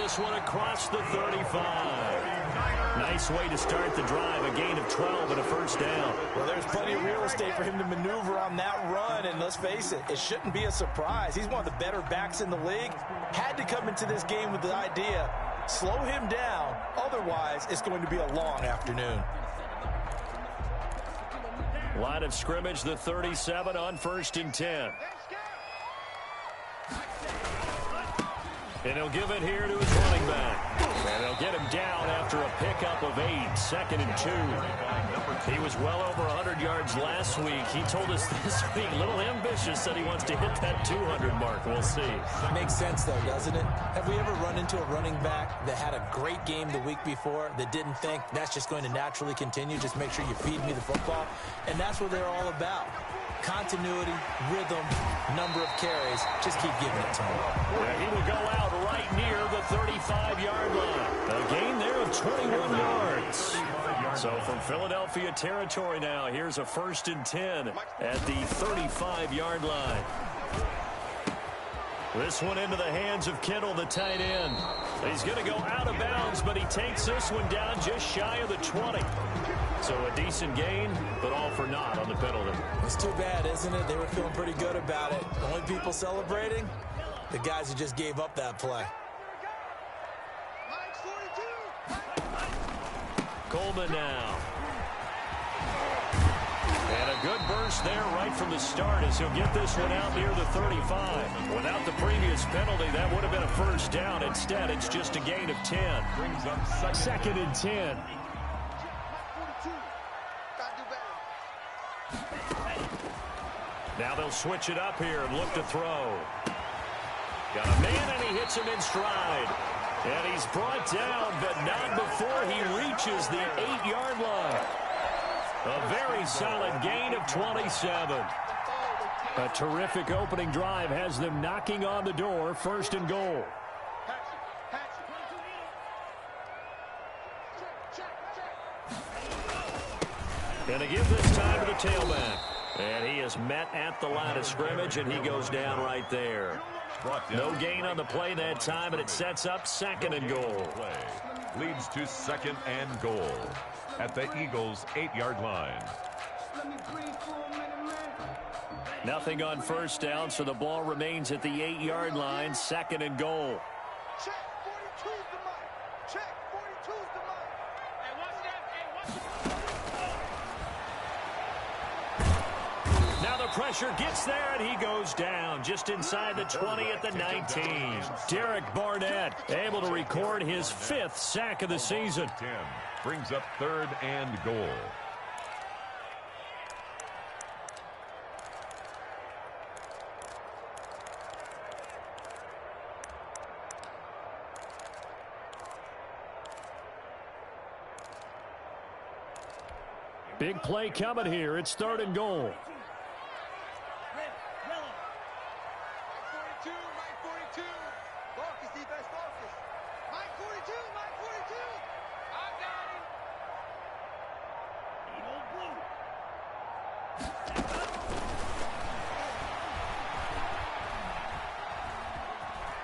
this one across the 35. Nice way to start the drive. A gain of 12 and a first down. Well, there's plenty of real estate for him to maneuver on that run, and let's face it, it shouldn't be a surprise. He's one of the better backs in the league. Had to come into this game with the idea, slow him down, otherwise it's going to be a long afternoon. Line of scrimmage, the 37 on 1st and 10. And he'll give it here to his running back. And they'll get him down after a pickup of 8, 2nd and 2. He was well over 100 yards last week. He told us this week, a little ambitious, that he wants to hit that 200 mark. We'll see. Makes sense, though, doesn't it? Have we ever run into a running back that had a great game the week before that didn't think that's just going to naturally continue? Just make sure you feed me the football. And that's what they're all about. Continuity, rhythm, number of carries. Just keep giving it to him. Yeah, he will go out right near the 35-yard line. A gain there of 21 yards. So from Philadelphia territory now, here's a 1st and 10 at the 35-yard line. This one into the hands of Kittle, the tight end. He's going to go out of bounds, but he takes this one down just shy of the 20. So a decent gain, but all for naught on the penalty. It's too bad, isn't it? They were feeling pretty good about it. The only people celebrating, the guys who just gave up that play. Coleman now. And a good burst there right from the start as he'll get this one out near the 35. Without the previous penalty, that would have been a first down. Instead, it's just a gain of 10. Brings up 2nd and 10. Now they'll switch it up here and look to throw. Got a man, and he hits him in stride. And he's brought down, but not before he reaches the 8-yard line. A very solid gain of 27. A terrific opening drive has them knocking on the door, 1st and goal. And they give this time to the tailback. And he is met at the line of scrimmage, and he goes down right there. No gain on the play that time, and it sets up 2nd and goal. Leads to 2nd and goal at the Eagles' 8-yard line. Nothing on first down, so the ball remains at the 8-yard line, 2nd and goal. Check, 42's the mic. Check, 42's the mic. Hey, watch that. Hey, watch that. Now the pressure gets there, and he goes down just inside the 20 at the 19. Derek Barnett able to record his 5th sack of the season. 10 brings up 3rd and goal. Big play coming here. It's 3rd and goal.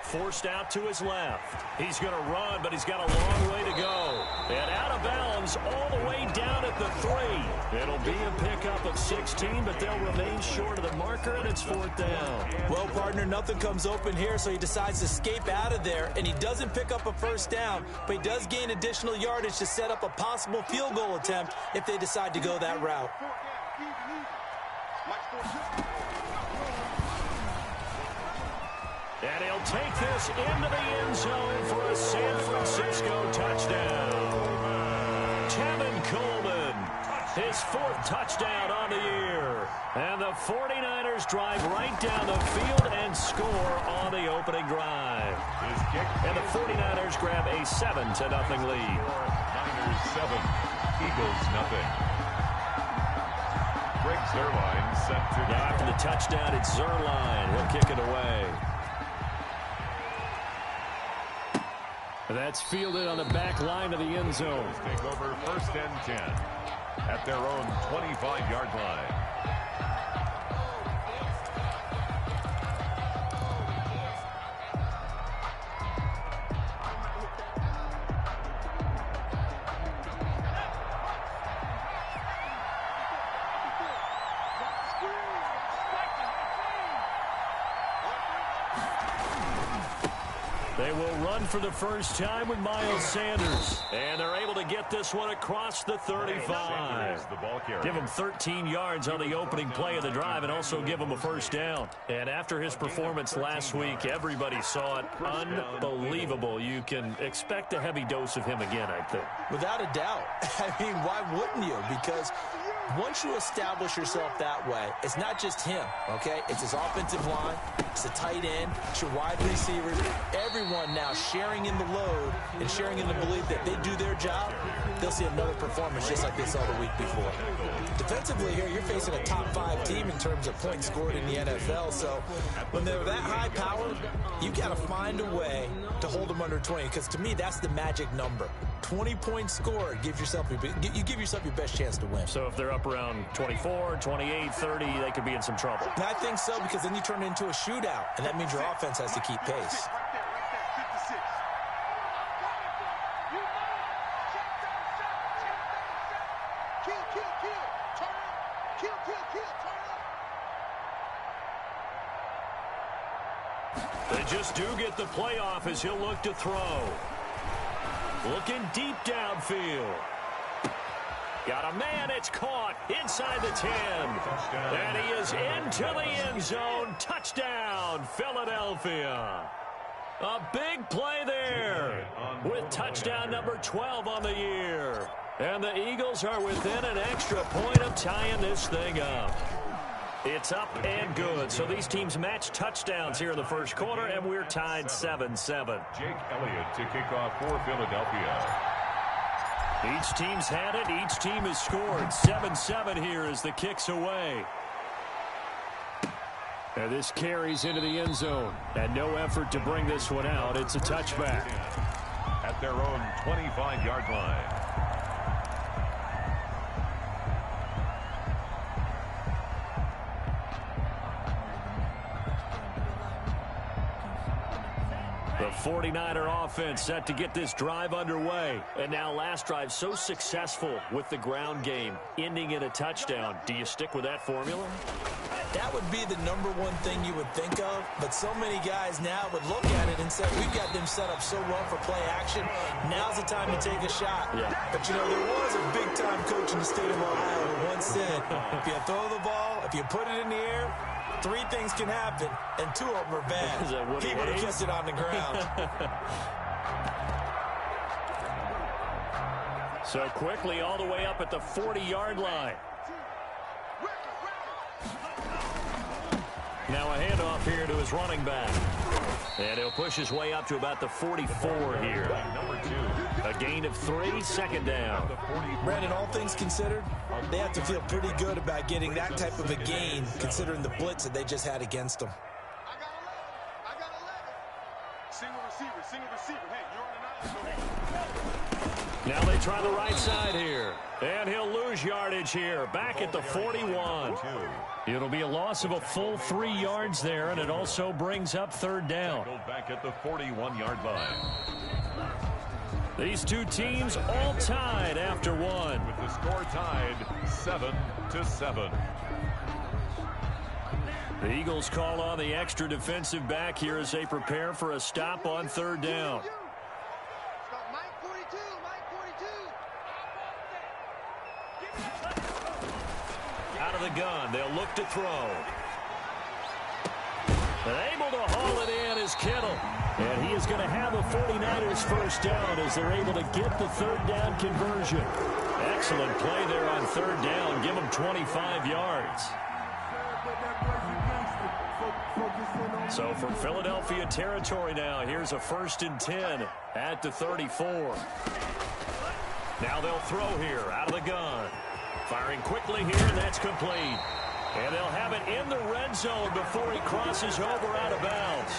Forced out to his left. He's going to run, but he's got a long way to go. And out of bounds all the way down at the 3. It'll be a pickup of 16, but they'll remain short of the marker, and it's 4th down. Well, partner, nothing comes open here, so he decides to escape out of there, and he doesn't pick up a first down, but he does gain additional yardage to set up a possible field goal attempt if they decide to go that route. And he'll take this into the end zone for a San Francisco touchdown. Tevin Coleman, his 4th touchdown on the year. And the 49ers drive right down the field and score on the opening drive. And the 49ers grab a 7-0 lead. Niners 7, Eagles nothing. Greg Zuerlein set to Now after the touchdown, it's Zuerlein. He'll kick it away. That's fielded on the back line of the end zone. Take over 1st and 10 at their own 25-yard line. They will run for the first time with Miles Sanders. And they're able to get this one across the 35. Give him 13 yards on the opening play of the drive and also give him a first down. And after his performance last week, everybody saw it. Unbelievable. You can expect a heavy dose of him again, I think. Without a doubt. I mean, why wouldn't you? Because once you establish yourself that way, it's not just him, okay? It's his offensive line, it's the tight end, it's your wide receivers, everyone now sharing in the load and sharing in the belief that they do their job, they'll see another performance just like they saw the week before. Defensively here, you're facing a top 5 team in terms of points scored in the NFL, so when they're that high powered, you got to find a way to hold them under 20, because to me, that's the magic number. 20 points scored, you give yourself your best chance to win. So if they're up around 24, 28, 30, they could be in some trouble. And I think so, because then you turn it into a shootout, and that means your offense has to keep pace. They just do get the playoff as he'll look to throw. Looking deep downfield. Got a man, it's caught inside the 10. And he is into the end zone. Touchdown, Philadelphia. A big play there with touchdown number 12 on the year. And the Eagles are within an extra point of tying this thing up. It's up and good. So these teams match touchdowns here in the first quarter, and we're tied 7-7. Jake Elliott to kick off for Philadelphia. Each team's had it. Each team has scored. 7-7 here as the kick's away. And this carries into the end zone. And no effort to bring this one out. It's a touchback. At their own 25-yard line. The 49er offense set to get this drive underway. And now last drive so successful with the ground game, ending in a touchdown. Do you stick with that formula? That would be the number one thing you would think of, but so many guys now would look at it and say, we've got them set up so well for play action. Now's the time to take a shot. Yeah. But, you know, there was a big-time coach in the state of Ohio who once said, if you throw the ball, if you put it in the air, 3 things can happen, and 2 of them are bad. He would have kept it on the ground. So quickly all the way up at the 40-yard line. Now a handoff here to his running back. And he'll push his way up to about the 44 here. Number 2. A gain of 3, second down. Brandon, all things considered, they have to feel pretty good about getting that type of a gain, considering the blitz that they just had against them. I got 11. Single receiver. Hey, you're on the 9. Now they try the right side here. And he'll lose yardage here. Back at the 41. It'll be a loss of a full 3 yards there, and it also brings up third down. Back at the 41-yard line. These two teams all tied after one. With the score tied 7-7. The Eagles call on the extra defensive back here as they prepare for a stop on third down. Mike 42. Out of the gun, they'll look to throw. And able to haul it in is Kittle. And he is going to have a 49ers first down as they're able to get the third down conversion. Excellent play there on third down. Give them 25 yards. So from Philadelphia territory now, here's a 1st and 10 at the 34. Now they'll throw here out of the gun. Firing quickly here, and that's complete. And they'll have it in the red zone before he crosses over out of bounds.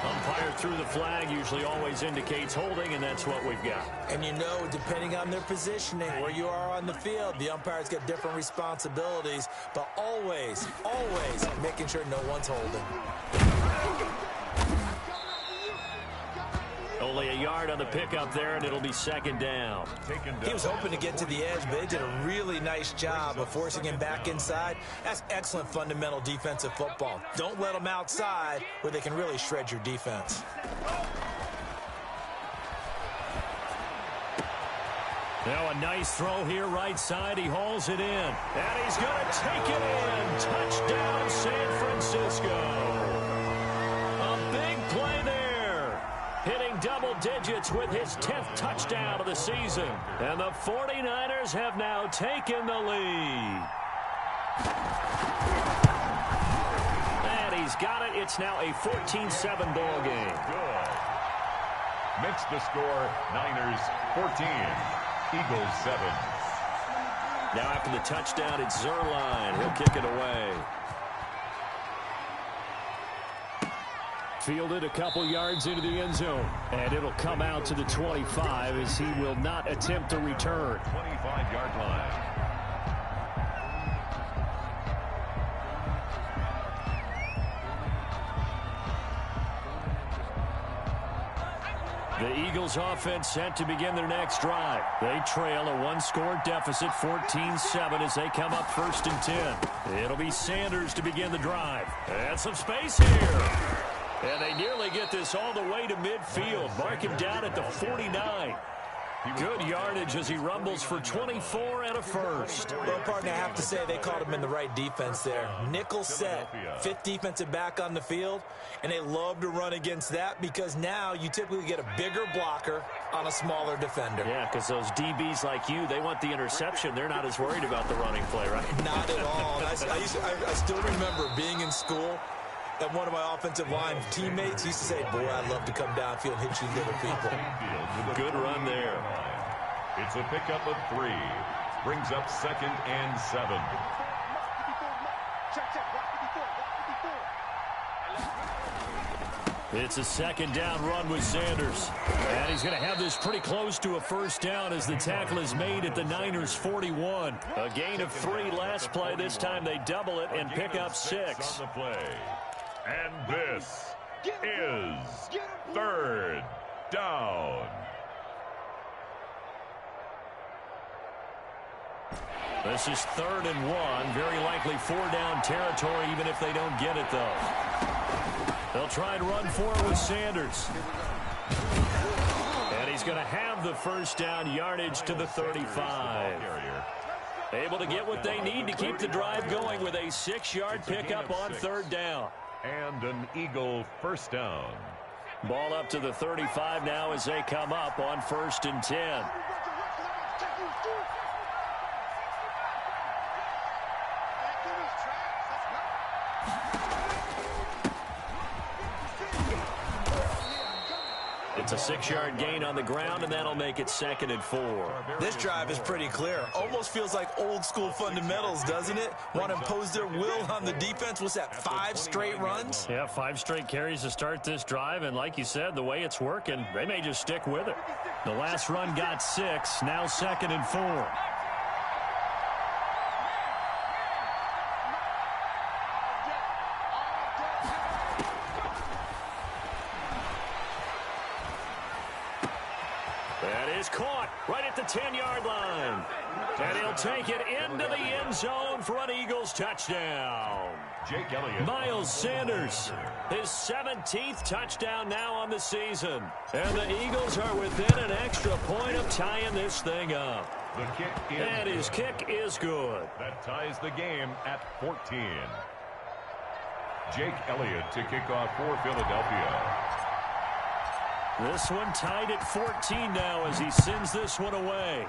Umpire threw the flag, usually always indicates holding, and that's what we've got. And you know, depending on their positioning, where you are on the field, the umpires get different responsibilities, but always making sure no one's holding. Only a yard on the pickup there, and it'll be second down. He was hoping to get to the edge, but they did a really nice job of forcing him back inside. That's excellent fundamental defensive football. Don't let them outside where they can really shred your defense. Now a nice throw here right side. He hauls it in. And he's going to take it in. Touchdown, San Francisco. A big play there. Hitting double digits with his 10th touchdown of the season. And the 49ers have now taken the lead. And he's got it. It's now a 14-7 ball game. Good. Makes the score Niners 14. Eagles 7. Now after the touchdown, it's Zuerlein. He'll kick it away. Fielded a couple yards into the end zone. And it'll come out to the 25 as he will not attempt a return. 25-yard line. The Eagles offense set to begin their next drive. They trail a one-score deficit, 14-7, as they come up 1st and 10. It'll be Sanders to begin the drive. And some space here. And they nearly get this all the way to midfield. Mark him down at the 49. Good yardage as he rumbles for 24 and a first. Well, partner, I have to say they caught him in the right defense there. Nickel set, 5th defensive back on the field, and they love to run against that because now you typically get a bigger blocker on a smaller defender. Yeah, because those DBs like you, they want the interception. They're not as worried about the running play, right? Not at all. I still remember being in school, and one of my offensive line teammates used to say, boy, I'd love to come downfield and hit you little people. Good run there. It's a pickup of 3. Brings up 2nd and 7. It's a 2nd down run with Sanders. And he's going to have this pretty close to a 1st down as the tackle is made at the Niners' 41. A gain of 3 last play. This time they double it and pick up 6. On the play. And this is 3rd down. This is 3rd and 1. Very likely 4-down territory even if they don't get it, though. They'll try and run for it with Sanders. And he's going to have the 1st down, yardage to the 35. Able to get what they need to keep the drive going with a 6-yard pickup on 3rd down. And an Eagle 1st down. Ball up to the 35 now as they come up on 1st and 10. It's a 6-yard gain on the ground, and that'll make it 2nd and 4. This drive is pretty clear. Almost feels like old school fundamentals, doesn't it? Want to impose their will on the defense. What's that, 5 straight runs? Yeah, 5 straight carries to start this drive, and like you said, the way it's working, they may just stick with it. The last run got 6, now 2nd and 4. Caught right at the 10-yard line. And he'll take it into the end zone for an Eagles touchdown. Jake Elliott. Miles Sanders, his 17th touchdown now on the season. And the Eagles are within an extra point of tying this thing up. The kick is and his kick is good. That ties the game at 14. Jake Elliott to kick off for Philadelphia. This one tied at 14 now as he sends this one away.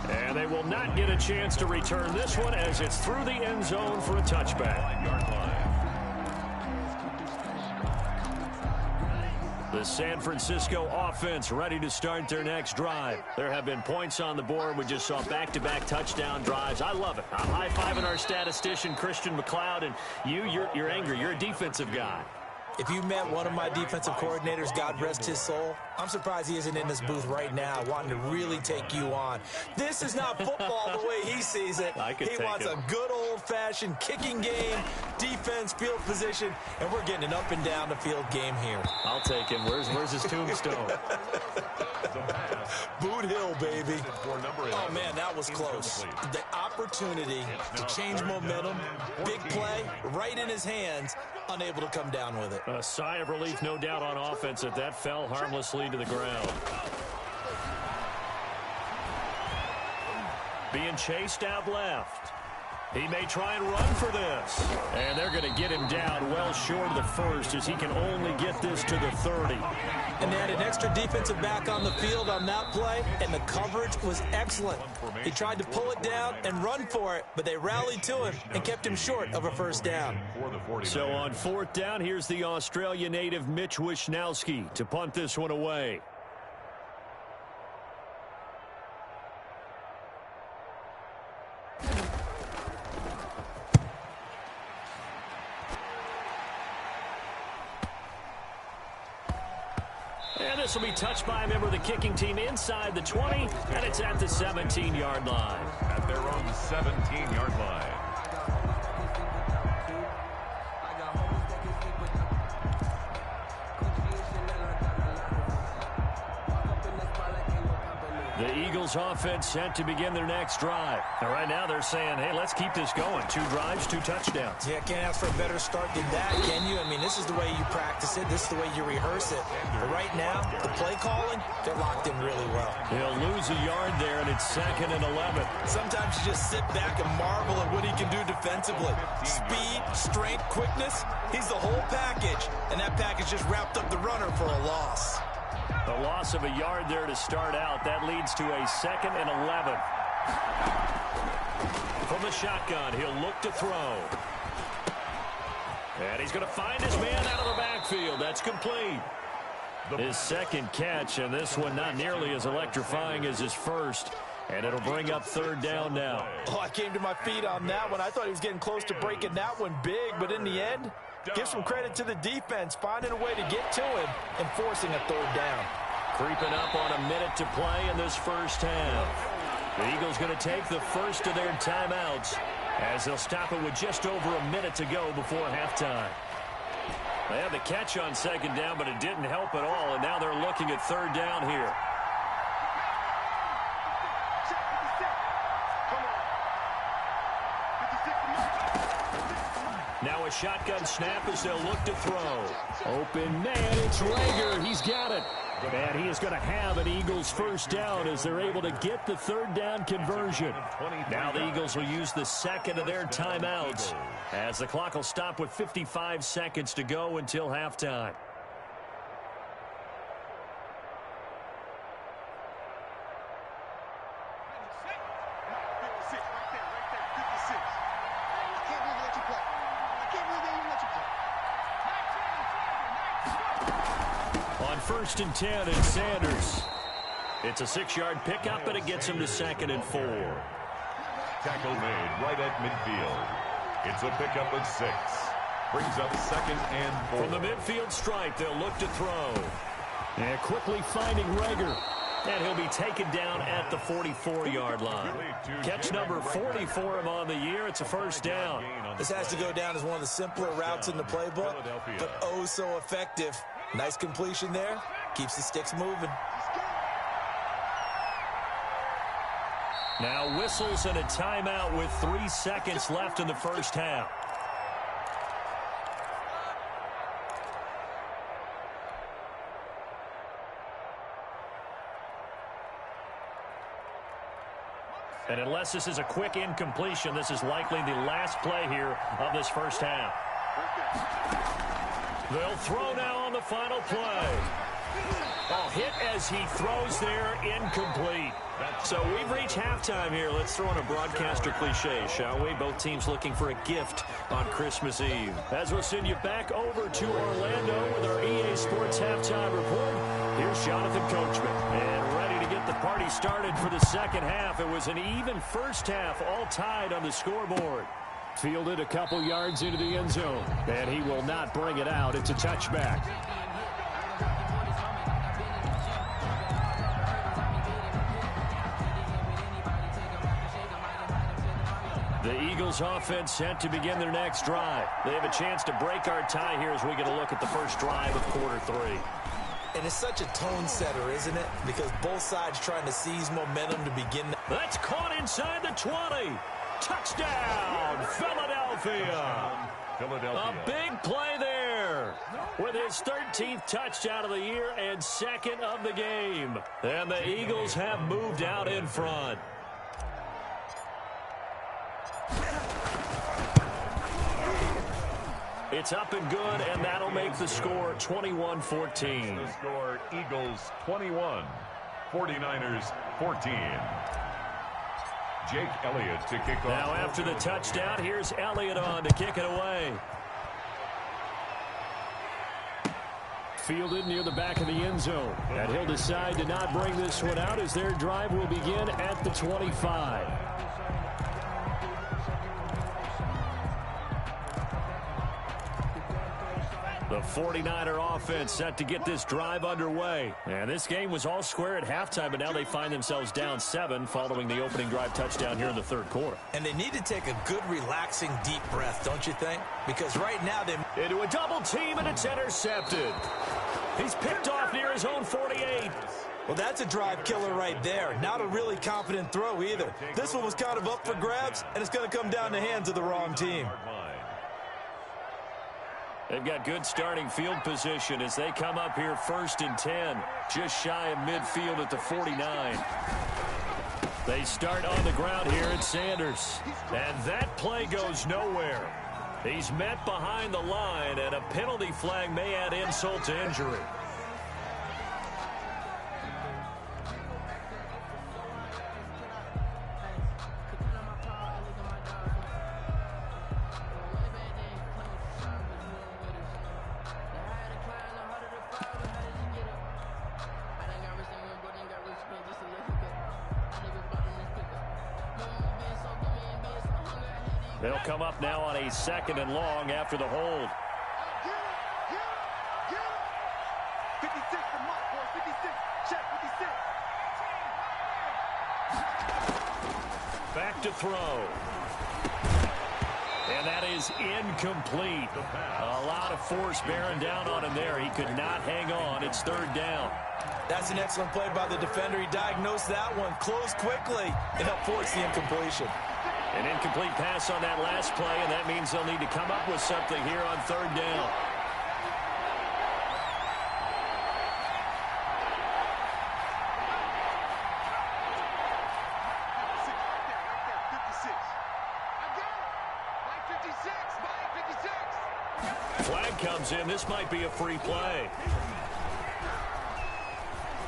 And they will not get a chance to return this one as it's through the end zone for a touchback. 5-yard line. The San Francisco offense ready to start their next drive. There have been points on the board. We just saw back-to-back touchdown drives. I love it. I'm high-fiving our statistician, Christian McLeod, and you're angry. You're a defensive guy. If you met one of my defensive coordinators, God rest his soul, I'm surprised he isn't in this booth right now wanting to really take you on. This is not football the way he sees it. He wants a good old-fashioned kicking game, defense, field position, and we're getting an up-and-down the field game here. I'll take him. Where's his tombstone? Boot Hill, baby. Oh, man, that was close. The opportunity to change momentum, big play, right in his hands, unable to come down with it. A sigh of relief, no doubt, on offense that fell harmlessly to the ground. Being chased out left. He may try and run for this. And they're going to get him down well short of the first as he can only get this to the 30. And they had an extra defensive back on the field on that play, and the coverage was excellent. He tried to pull it down and run for it, but they rallied to him and kept him short of a first down. So on 4th down, here's the Australia native Mitch Wishnowsky to punt this one away. And this will be touched by a member of the kicking team inside the 20, and it's at the 17-yard line. At their own 17-yard line. The Eagles offense set to begin their next drive. And right now they're saying, hey, let's keep this going. 2 drives, 2 touchdowns. Yeah, can't ask for a better start than that, can you? I mean, this is the way you practice it. This is the way you rehearse it. But right now, the play calling, they're locked in really well. He'll lose a yard there, and it's 2nd and 11. Sometimes you just sit back and marvel at what he can do defensively. Speed, strength, quickness, he's the whole package. And that package just wrapped up the runner for a loss. The loss of a yard there to start out. That leads to a 2nd and 11. From the shotgun, he'll look to throw. And he's going to find his man out of the backfield. That's complete. His 2nd catch, and this one not nearly as electrifying as his first. And it'll bring up 3rd down now. Oh, I came to my feet on that one. I thought he was getting close to breaking that one big, but in the end, give some credit to the defense, finding a way to get to him and forcing a 3rd down. Creeping up on a minute to play in this first half. The Eagles going to take the first of their timeouts as they'll stop it with just over a minute to go before halftime. They had the catch on 2nd down, but it didn't help at all, and now they're looking at 3rd down here. Now a shotgun snap as they'll look to throw. Open man, it's Rager. He's got it. And he is going to have an Eagles first down as they're able to get the 3rd down conversion. Now the Eagles will use the 2nd of their timeouts as the clock will stop with 55 seconds to go until halftime. On 1st and 10, it's Sanders. It's a 6-yard pickup, but it gets him to 2nd and 4. Tackle made right at midfield. It's a pickup of 6. Brings up 2nd and 4. From the midfield stripe, they'll look to throw. And quickly finding Rager. And he'll be taken down at the 44-yard line. Catch number 40 for him on the year. It's a first down. This has to go down as one of the simpler routes in the playbook, but oh so effective. Nice completion there. Keeps the sticks moving. Now whistles and a timeout with 3 seconds left in the first half. And unless this is a quick incompletion, this is likely the last play here of this first half. They'll throw now on the final play. Oh, hit as he throws there, incomplete. So we've reached halftime here. Let's throw in a broadcaster cliche, shall we? Both teams looking for a gift on Christmas Eve. As we'll send you back over to Orlando with our EA Sports Halftime Report, here's Jonathan Coachman. And ready to get the party started for the second half. It was an even first half, all tied on the scoreboard. Fielded a couple yards into the end zone, and he will not bring it out. It's a touchback. The Eagles offense set to begin their next drive. They have a chance to break our tie here as we get a look at the first drive of quarter 3. And it's such a tone setter, isn't it? Because both sides trying to seize momentum to begin. That's caught inside the 20. Touchdown, Philadelphia. Philadelphia. A big play there with his 13th touchdown of the year and second of the game. And the Eagles have moved out in front. It's up and good, and that'll make the score 21-14. The score, Eagles 21, 49ers 14. Jake Elliott to kick off. Now after the touchdown, here's Elliott on to kick it away. Fielded near the back of the end zone. And he'll decide to not bring this one out as their drive will begin at the 25. The 49er offense set to get this drive underway. And this game was all square at halftime, but now they find themselves down 7 following the opening drive touchdown here in the third quarter. And they need to take a good, relaxing, deep breath, don't you think? Because right now they... Into a double team, and it's intercepted. He's picked off near his own 48. Well, that's a drive killer right there. Not a really confident throw either. This one was kind of up for grabs, and it's going to come down the hands of the wrong team. They've got good starting field position as they come up here 1st and 10, just shy of midfield at the 49. They start on the ground here at Sanders. And that play goes nowhere. He's met behind the line, and a penalty flag may add insult to injury. They'll come up now on a 2nd and long after the hold. 56 to Mike, boy, 56. Check 56. Back to throw. And that is incomplete. A lot of force bearing down on him there. He could not hang on. It's 3rd down. That's an excellent play by the defender. He diagnosed that one, closed quickly, and helped force the incompletion. An incomplete pass on that last play, and that means they'll need to come up with something here on 3rd down. Flag comes in. This might be a free play.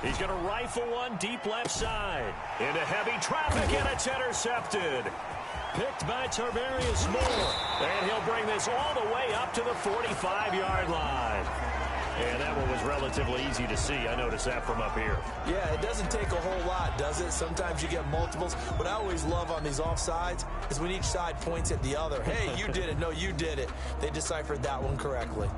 He's going to rifle one deep left side. Into heavy traffic, and it's intercepted. Picked by Tarvarius Moore. And he'll bring this all the way up to the 45-yard line. And that one was relatively easy to see. I noticed that from up here. Yeah, it doesn't take a whole lot, does it? Sometimes you get multiples. What I always love on these offsides is when each side points at the other. Hey, you did it. No, you did it. They deciphered that one correctly.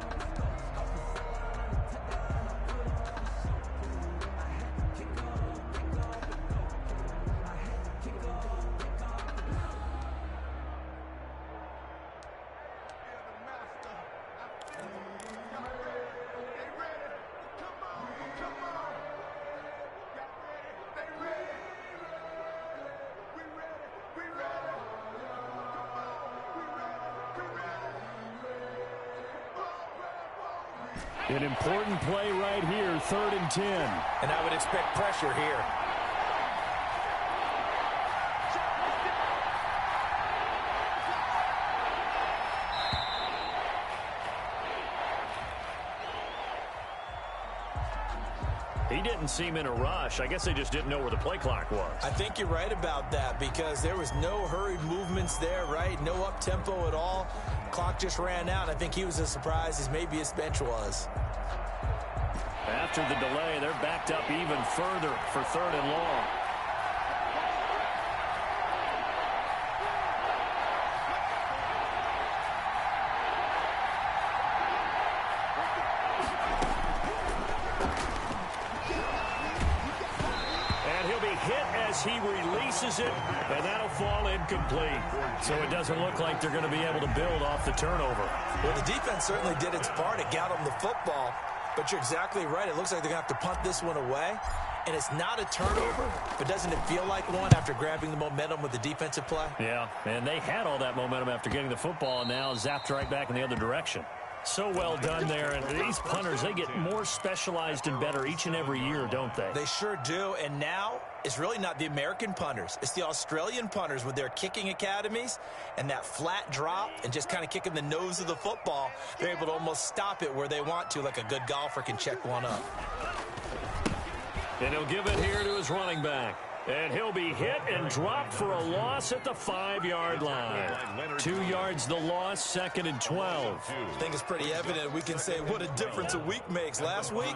An important play right here, 3rd and 10. And I would expect pressure here. He didn't seem in a rush. I guess they just didn't know where the play clock was. I think you're right about that because there was no hurried movements there, right? No up-tempo at all. Clock just ran out. I think he was as surprised as maybe his bench was. After the delay, they're backed up even further for 3rd and long. And he'll be hit as he releases it, and that'll fall incomplete. So it doesn't look like they're going to be able to build off the turnover. Well, the defense certainly did its part. It got them the football. But you're exactly right. It looks like they're going to have to punt this one away. And it's not a turnover, but doesn't it feel like one after grabbing the momentum with the defensive play? Yeah, and they had all that momentum after getting the football, and now zapped right back in the other direction. So well done there, and these punters, they get more specialized and better each and every year, don't they? They sure do, and now it's really not the American punters. It's the Australian punters with their kicking academies and that flat drop and just kind of kicking the nose of the football. They're able to almost stop it where they want to, like a good golfer can check one up. And he'll give it here to his running back. And he'll be hit and dropped for a loss at the 5-yard line. 2 yards the loss, 2nd and 12. I think it's pretty evident. We can say what a difference a week makes. Last week,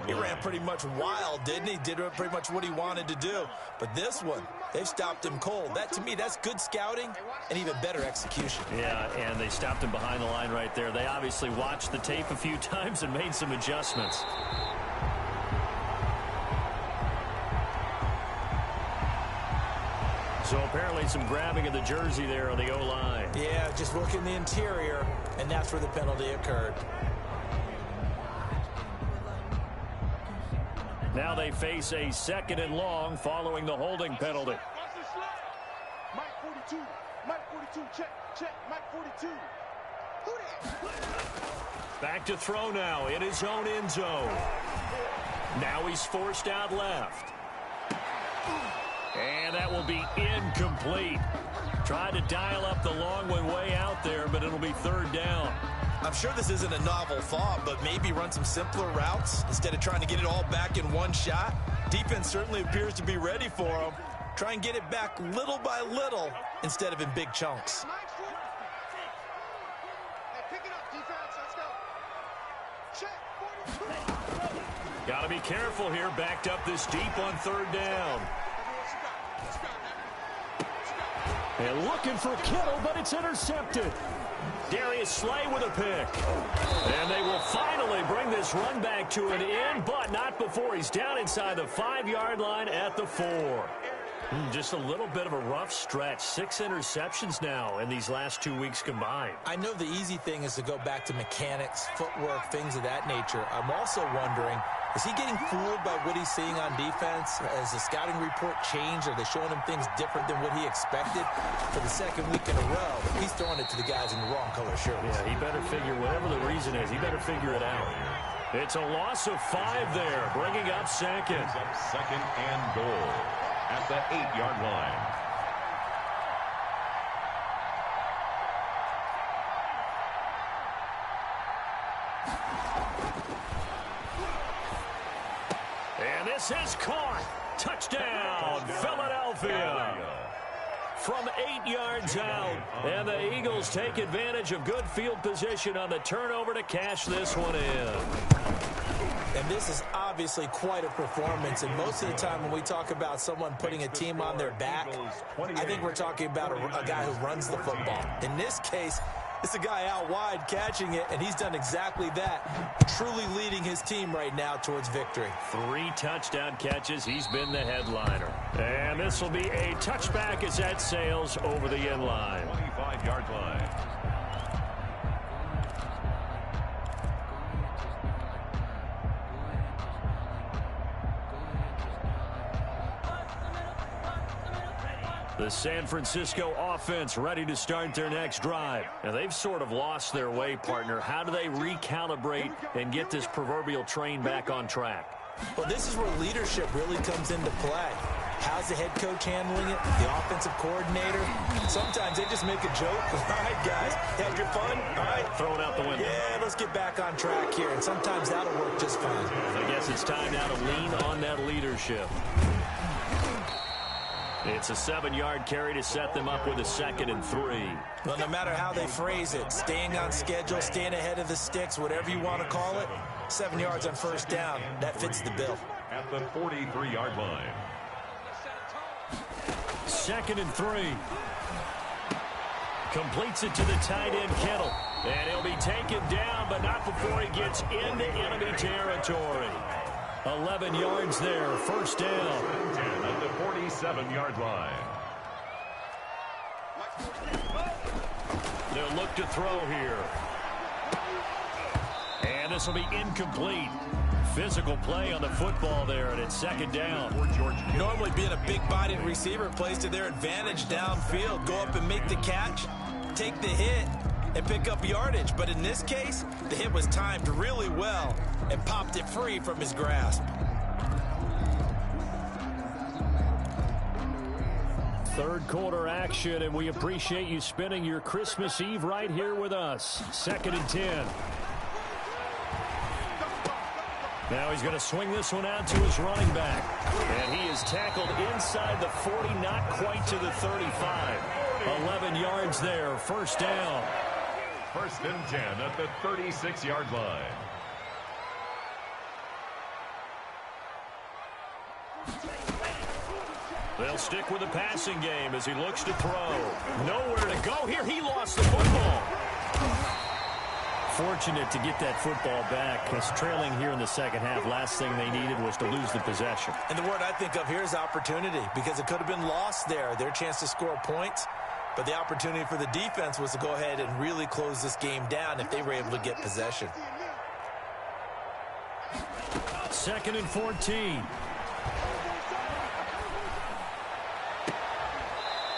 he ran pretty much wild, didn't he? Did pretty much what he wanted to do. But this one, they've stopped him cold. That, to me, that's good scouting and even better execution. Yeah, and they stopped him behind the line right there. They obviously watched the tape a few times and made some adjustments. So apparently some grabbing of the jersey there on the O-line. Yeah, just working the interior, and that's where the penalty occurred. Now they face a 2nd and long following the holding penalty. Mike 42. Mike 42. Check. Mike 42. Who that? Back to throw now in his own end zone. Now he's forced out left. And that will be incomplete. Tried to dial up the long one way out there, but it'll be 3rd down. I'm sure this isn't a novel thought, but maybe run some simpler routes instead of trying to get it all back in one shot. Defense certainly appears to be ready for him. Try and get it back little by little instead of in big chunks. Hey, pick it up, defense. Let's go. Check. 42. Got to be careful here. Backed up this deep on 3rd down. And looking for Kittle, but it's intercepted. Darius Slay with a pick. And they will finally bring this run back to an end, but not before he's down inside the 5-yard line at the 4. Just a little bit of a rough stretch. 6 interceptions now in these last 2 weeks combined. I know the easy thing is to go back to mechanics, footwork, things of that nature. I'm also wondering, is he getting fooled by what he's seeing on defense? Has the scouting report changed? Are they showing him things different than what he expected? For the 2nd week in a row, he's throwing it to the guys in the wrong color shirts. Yeah, he better figure, whatever the reason is, he better figure it out. It's a loss of 5 there, bringing up 2nd. Brings up 2nd and goal at the 8-yard line. And this is caught. Touchdown, Philadelphia. From 8 yards out, and the Eagles take advantage of good field position on the turnover to cash this one in. And this is obviously quite a performance, and most of the time when we talk about someone putting a team on their back, I think we're talking about a guy who runs the football. In this case, it's a guy out wide catching it, and he's done exactly that, truly leading his team right now towards victory. 3 touchdown catches. He's been the headliner. And this will be a touchback as that sails over the end line. 25-yard line. The San Francisco offense ready to start their next drive. Now, they've sort of lost their way, partner. How do they recalibrate and get this proverbial train back on track? Well, this is where leadership really comes into play. How's the head coach handling it? The offensive coordinator? Sometimes they just make a joke. All right, guys, have your fun? All right. Throw it out the window. Yeah, let's get back on track here. And sometimes that'll work just fine. I guess it's time now to lean on that leadership. It's a 7-yard carry to set them up with a 2nd and 3. Well, no matter how they phrase it, staying on schedule, staying ahead of the sticks, whatever you want to call it, 7 yards on 1st down, that fits the bill. At the 43-yard line. 2nd and 3. Completes it to the tight end, Kittle. And he'll be taken down, but not before he gets into enemy territory. 11 yards there, 1st down. At the 47-yard line. They'll look to throw here. And this will be incomplete. physical play on the football there, and it's second down. Normally being a big-bodied receiver plays to their advantage downfield. Go up and make the catch, take the hit, and pick up yardage. But in this case, the hit was timed really well and popped it free from his grasp. Third quarter action, and we appreciate you spending your Christmas Eve right here with us. 2nd and 10. Now he's going to swing this one out to his running back. And he is tackled inside the 40, not quite to the 35. 11 yards there, first down. 1st and 10 at the 36-yard line. They'll stick with the passing game as he looks to throw. Nowhere to go here. He lost the football. Fortunate to get that football back, because trailing here in the second half, last thing they needed was to lose the possession. And the word I think of here is opportunity, because it could have been lost there. Their chance to score points, but the opportunity for the defense was to go ahead and really close this game down if they were able to get possession. 2nd and 14.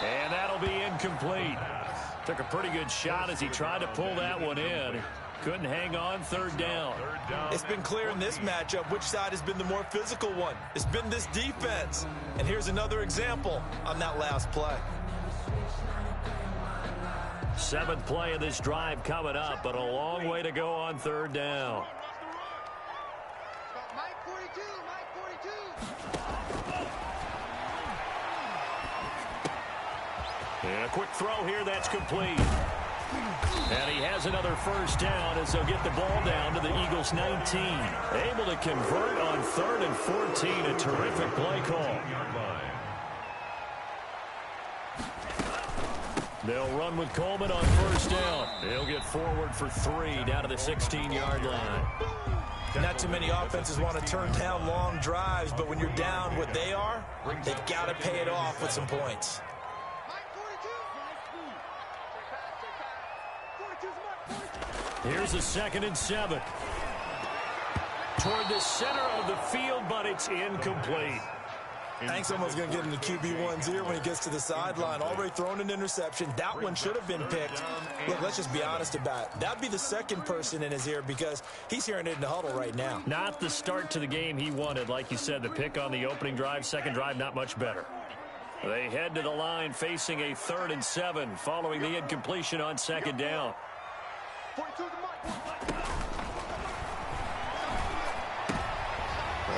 And that'll be incomplete. Took a pretty good shot as he tried to pull that one in. Couldn't hang on, 3rd down. It's been clear in this matchup which side has been the more physical one. It's been this defense. And here's another example on that last play. 7th play of this drive coming up, but a long way to go on 3rd down. Mike 42, Mike 42. And a quick throw here, that's complete. And he has another first down as they'll get the ball down to the Eagles' 19. Able to convert on 3rd and 14, a terrific play call. They'll run with Coleman on first down. He'll get forward for 3 down to the 16-yard line. Not too many offenses want to turn down long drives, but when you're down what they are, they've got to pay it off with some points. Here's a 2nd and 7. Toward the center of the field, but it's incomplete. I think someone's going to get in the QB1's ear when he gets to the sideline. Already thrown an interception. That one should have been picked. Look, let's just be honest about it. That'd be the second person in his ear because he's hearing it in the huddle right now. Not the start to the game he wanted. Like you said, the pick on the opening drive, second drive, not much better. They head to the line facing a 3rd and 7 following the incompletion on 2nd down.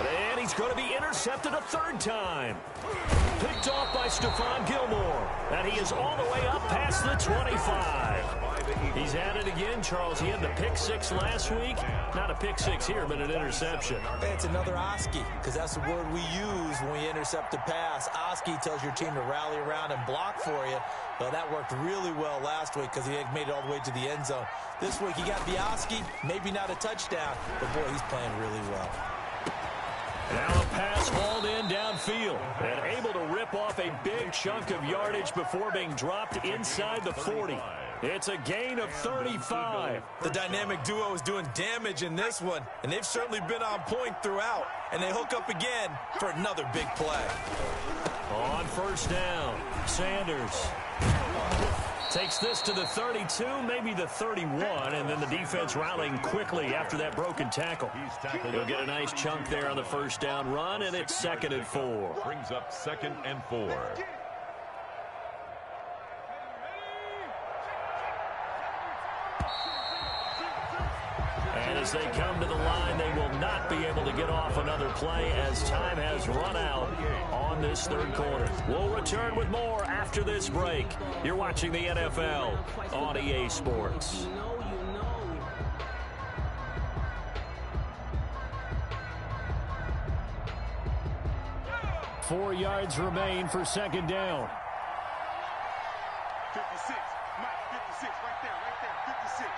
And he's going to be intercepted a 3rd time. Picked off by Stephon Gilmore. And he is all the way up past the 25. He's at it again, Charles. He had the pick 6 last week. Not a pick 6 here, but an interception. Hey, it's another Oski, because that's the word we use when we intercept a pass. Oski tells your team to rally around and block for you. Well, that worked really well last week because he had made it all the way to the end zone. This week he got the Oski, maybe not a touchdown, but boy, he's playing really well. Now a pass hauled in downfield and able to rip off a big chunk of yardage before being dropped inside the 40. It's a gain of 35. The dynamic duo is doing damage in this one, and they've certainly been on point throughout. And they hook up again for another big play. On first down, Sanders takes this to the 32, maybe the 31, and then the defense rallying quickly after that broken tackle. He'll get a nice chunk there on the first down run, and it's 2nd and 4. Brings up 2nd and 4. And as they come to the line, they will not be able to get off another play as time has run out on this 3rd quarter. We'll return with more after this break. You're watching the NFL on EA Sports. 4 yards remain for 2nd down. 56, Mike, 56, right there, 56.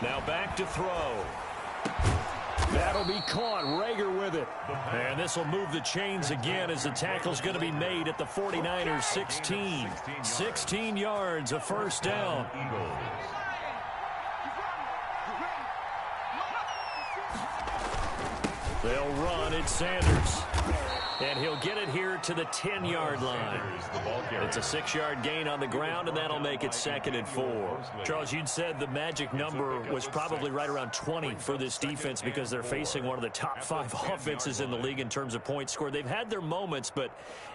Now back to throw. That'll be caught. Rager with it. And this will move the chains again as the tackle's going to be made at the 49ers 16. 16 yards, a first down. They'll run. It's Sanders. And he'll get it here to the 10-yard line. It's a 6-yard gain on the ground, and that'll make it 2nd and 4. Charles, you'd said the magic number was probably right around 20 for this defense because they're facing one of the top 5 offenses in the league in terms of points scored. They've had their moments, but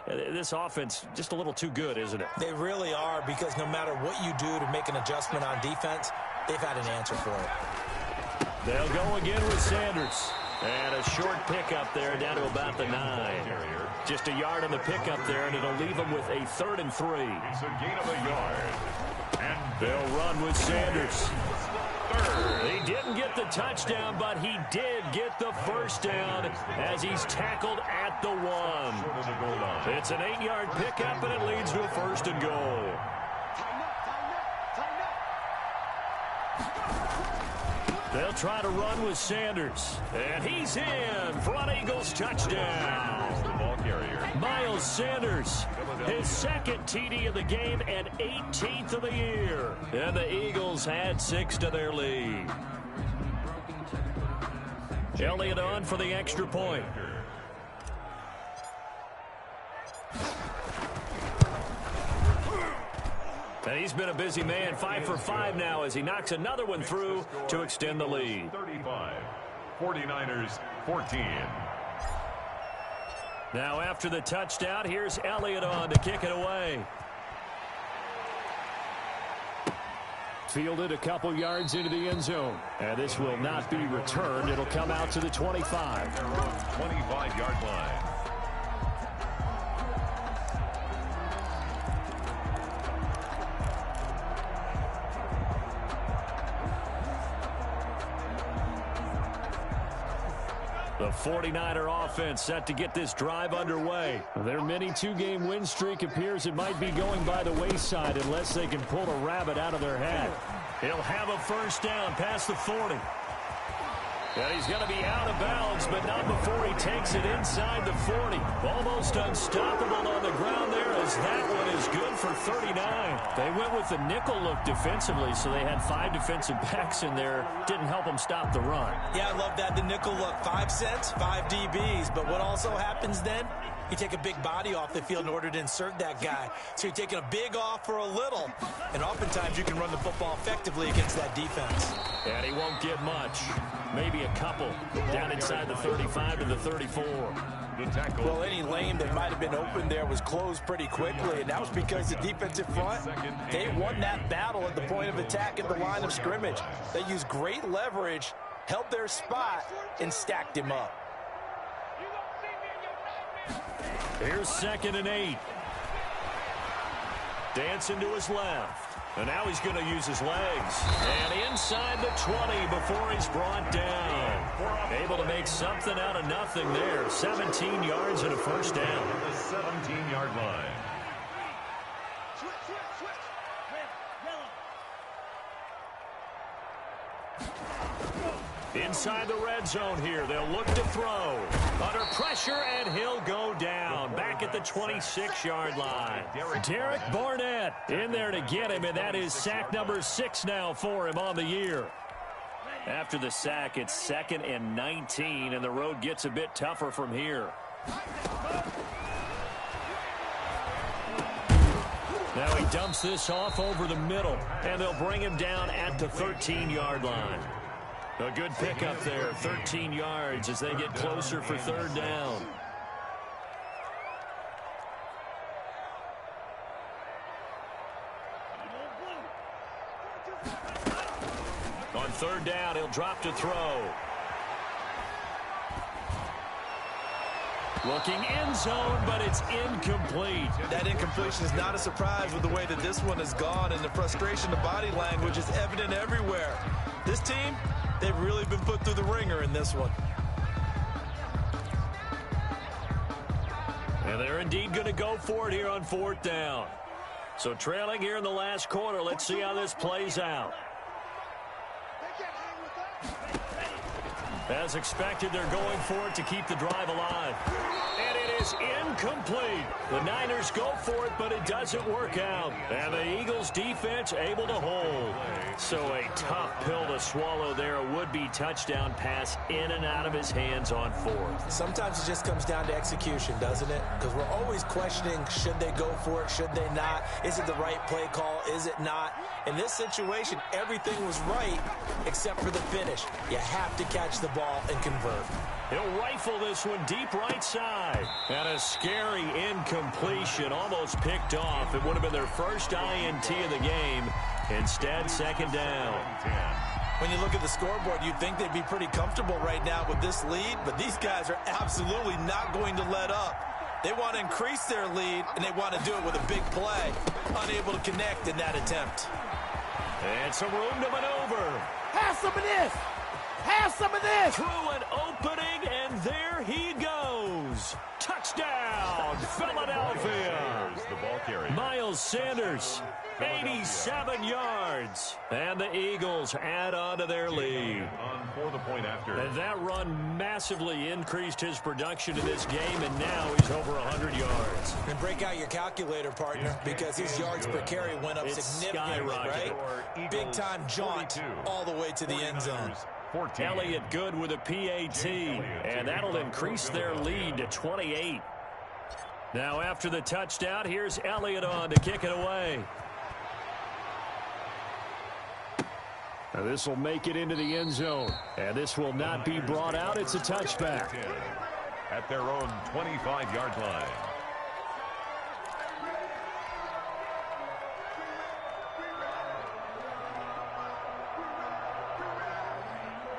this offense just a little too good, isn't it? They really are, because no matter what you do to make an adjustment on defense, they've had an answer for it. They'll go again with Sanders. And a short pickup there down to about the 9. Just a yard on the pickup there, and it'll leave them with a 3rd and 3. It's a gain of a yard. And they'll run with Sanders. He didn't get the touchdown, but he did get the first down as he's tackled at the 1. It's an 8-yard pickup, and it leads to a 1st and goal. They'll try to run with Sanders. And he's in for an Eagles touchdown. The ball carrier. Miles Sanders, his 2nd TD of the game and 18th of the year. And the Eagles add 6 to their lead. Elliott on for the extra point. And he's been a busy man, 5 for 5 now as he knocks another one through to extend the lead. 35, 49ers 14. Now after the touchdown, here's Elliott on to kick it away. Fielded a couple yards into the end zone. And this will not be returned. It'll come out to the 25. 25-yard line. The 49er offense set to get this drive underway. Their mini 2-game win streak appears it might be going by the wayside unless they can pull a rabbit out of their hat. He'll have a first down past the 40. And he's going to be out of bounds, but not before he takes it inside the 40. Almost unstoppable on the ground there as that one is good for 39. They went with the nickel look defensively, so they had 5 defensive backs in there. Didn't help them stop the run. Yeah, I love that, the nickel look. 5 cents, 5 DBs. But what also happens then? You take a big body off the field in order to insert that guy. So you're taking a big off for a little. And oftentimes you can run the football effectively against that defense. And he won't get much. Maybe a couple down inside the 35 to the 34. Well, any lane that might have been open there was closed pretty quickly, and that was because the defensive front, they won that battle at the point of attack at the line of scrimmage. They used great leverage, held their spot, and stacked him up. Here's 2nd and 8. Dancing to his left. And now he's going to use his legs. And inside the 20 before he's brought down. Able to make something out of nothing there. 17 yards and a first down. The 17-yard line. Inside the red zone here. They'll look to throw. Under pressure, and he'll go down. Back at the 26-yard line. Derek Barnett in there to get him, and that is sack number 6 now for him on the year. After the sack, it's 2nd and 19, and the road gets a bit tougher from here. Now he dumps this off over the middle, and they'll bring him down at the 13-yard line. A good pickup there, 13 yards as they get closer for 3rd down. On 3rd down, he'll drop to throw. Looking end zone, but it's incomplete. That incompletion is not a surprise with the way that this one has gone, and the frustration, the body language is evident everywhere. This team, they've really been put through the ringer in this one. And they're indeed going to go for it here on 4th down. So trailing here in the last quarter, let's see how this plays out. As expected, they're going for it to keep the drive alive. And it is incomplete. The Niners go for it, but it doesn't work out. And the Eagles defense able to hold. So a tough pill to swallow there. A would-be touchdown pass in and out of his hands on fourth. Sometimes it just comes down to execution, doesn't it? Because we're always questioning, should they go for it, should they not? Is it the right play call? Is it not? In this situation, everything was right except for the finish. You have to catch the ball and convert. He'll rifle this one deep right side. And a scary incompletion, almost picked off. It would have been their first INT of the game. Instead, second down. When you look at the scoreboard, you'd think they'd be pretty comfortable right now with this lead, but these guys are absolutely not going to let up. They want to increase their lead, and they want to do it with a big play. Unable to connect in that attempt. And some room to maneuver. Have some of this. Have some of this. Through an opening, and there he goes. Touchdown, Philadelphia. The ball carrier. Miles Sanders, 87 yards. And the Eagles add on to their lead. On for the point after. And that run massively increased his production in this game, and now he's over 100 yards. And break out your calculator, partner, because his yards per carry went up significantly, right? Big-time jaunt all the way to the end zone. Elliott Good with a PAT, and that'll increase their lead to 28. Now after the touchdown, here's Elliott on to kick it away. Now this will make it into the end zone, and this will not be brought out. It's a touchback. At their own 25-yard line.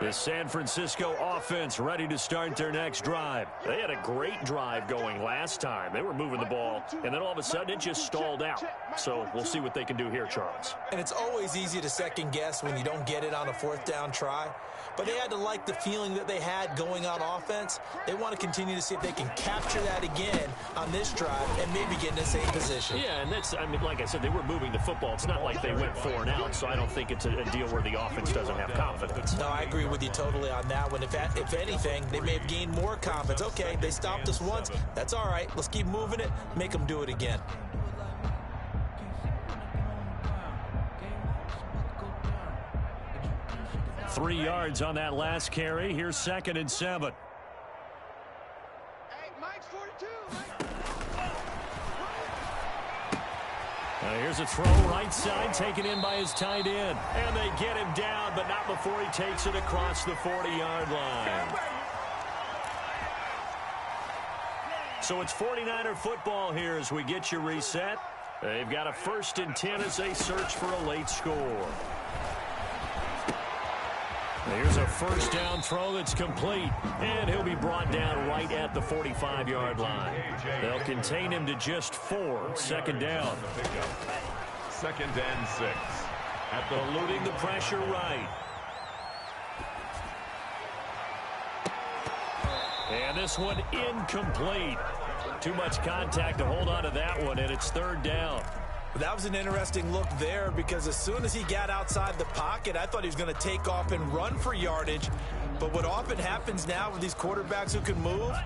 The San Francisco offense ready to start their next drive. They had a great drive going last time. They were moving the ball, and then all of a sudden it just stalled out. So we'll see what they can do here, Charles. And it's always easy to second guess when you don't get it on a fourth down try. But they had to like the feeling that they had going on offense. They want to continue to see if they can capture that again on this drive and maybe get in the same position. Yeah, and that's, I mean, like I said, they were moving the football. It's not like they went 4 and out, so I don't think it's a deal where the offense doesn't have confidence. No, I agree with you totally on that one. If anything, they may have gained more confidence. Okay, they stopped us once. That's all right. Let's keep moving it. Make them do it again. Three yards on that last carry. Here's 2nd and 7. Hey, Mike's 42. Here's a throw right side, taken in by his tight end. And they get him down, but not before he takes it across the 40-yard line. So it's 49er football here as we get you reset. They've got a 1st and 10 as they search for a late score. Here's a 1st down throw that's complete, and he'll be brought down right at the 45-yard line. They'll contain him to just 4. 2nd down. 2nd and 6. At the eluding the pressure right. And this one incomplete. Too much contact to hold on to that one, and it's 3rd down. That was an interesting look there because as soon as he got outside the pocket, I thought he was going to take off and run for yardage. But what often happens now with these quarterbacks who can move,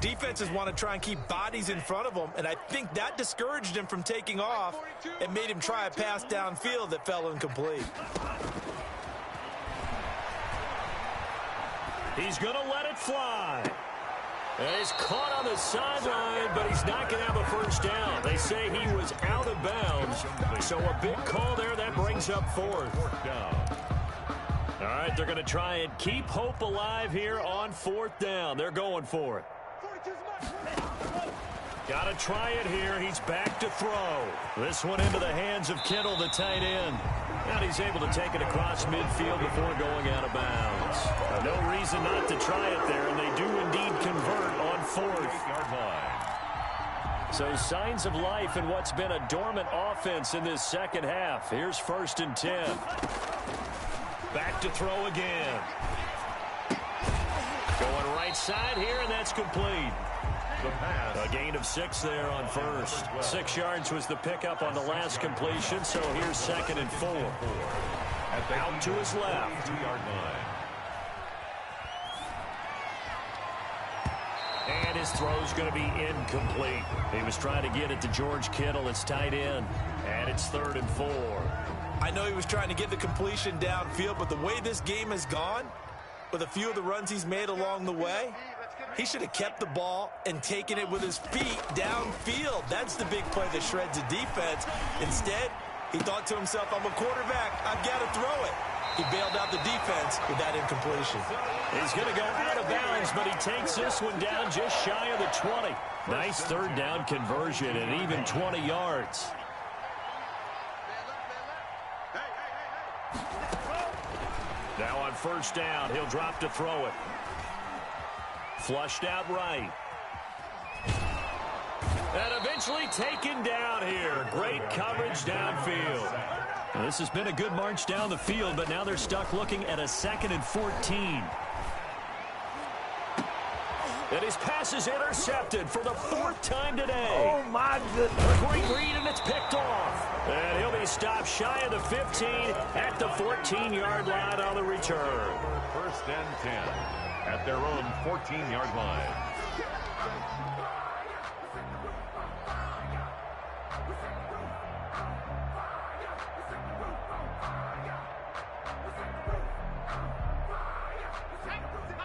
defenses want to try and keep bodies in front of them, and I think that discouraged him from taking off and made him try a pass downfield that fell incomplete. He's going to let it fly. And he's caught on the sideline, but he's not going to have a 1st down. They say he was out of bounds, so a big call there. That brings up 4th. All right, they're going to try and keep hope alive here on 4th down. They're going for it. Got to try it here. He's back to throw. This one into the hands of Kittle, the tight end. And he's able to take it across midfield before going out of bounds. No reason not to try it there, and they do indeed convert on 4th. So signs of life in what's been a dormant offense in this second half. Here's 1st and 10. Back to throw again. Going right side here, and that's complete. A gain of 6 there on 1st. 6 yards was the pickup on the last completion, so here's 2nd and 4. Out to his left. his throw's going to be incomplete. He was trying to get it to George Kittle, his tight end, and it's 3rd and 4. I know he was trying to get the completion downfield, but the way this game has gone, with a few of the runs he's made along the way, he should have kept the ball and taken it with his feet downfield. That's the big play that shreds the defense. Instead, he thought to himself, I'm a quarterback, I've got to throw it. He bailed out the defense with that incompletion. He's going to go out of bounds, but he takes this one down just shy of the 20. Nice 3rd down conversion and even 20 yards. Now on 1st down, he'll drop to throw it. Flushed out right. And eventually taken down here. Great coverage downfield. Now, this has been a good march down the field, but now they're stuck looking at a 2nd and 14. And his pass is intercepted for the 4th time today. Oh, my goodness. Quick read, and it's picked off. And he'll be stopped shy of the 15 at the 14-yard line on the return. 1st and 10 at their own 14-yard line.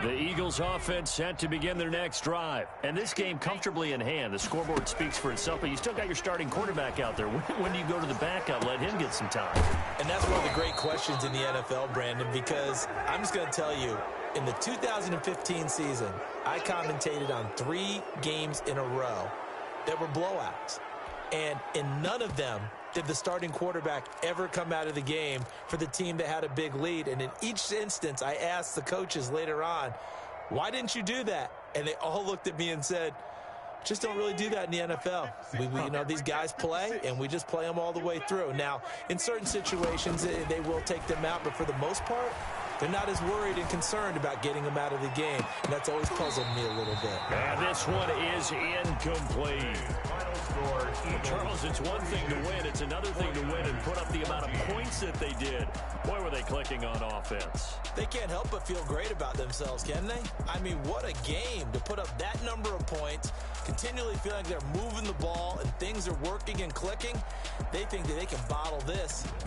The Eagles offense set to begin their next drive. And this game comfortably in hand. The scoreboard speaks for itself, but you still got your starting quarterback out there. When do you go to the backup, let him get some time? And that's one of the great questions in the NFL, Brandon, because I'm just going to tell you, in the 2015 season, I commentated on 3 games in a row that were blowouts. And in none of them did the starting quarterback ever come out of the game for the team that had a big lead. And in each instance, I asked the coaches later on, why didn't you do that? And they all looked at me and said, just don't really do that in the NFL. You know, these guys play, and we just play them all the way through. Now, in certain situations, they will take them out, but for the most part, they're not as worried and concerned about getting them out of the game. And that's always puzzled me a little bit. And this one is incomplete. Charles, it's one thing to win. It's another thing to win and put up the amount of points that they did. Boy, were they clicking on offense. They can't help but feel great about themselves, can they? I mean, what a game to put up that number of points, continually feeling like they're moving the ball and things are working and clicking. They think that they can bottle this and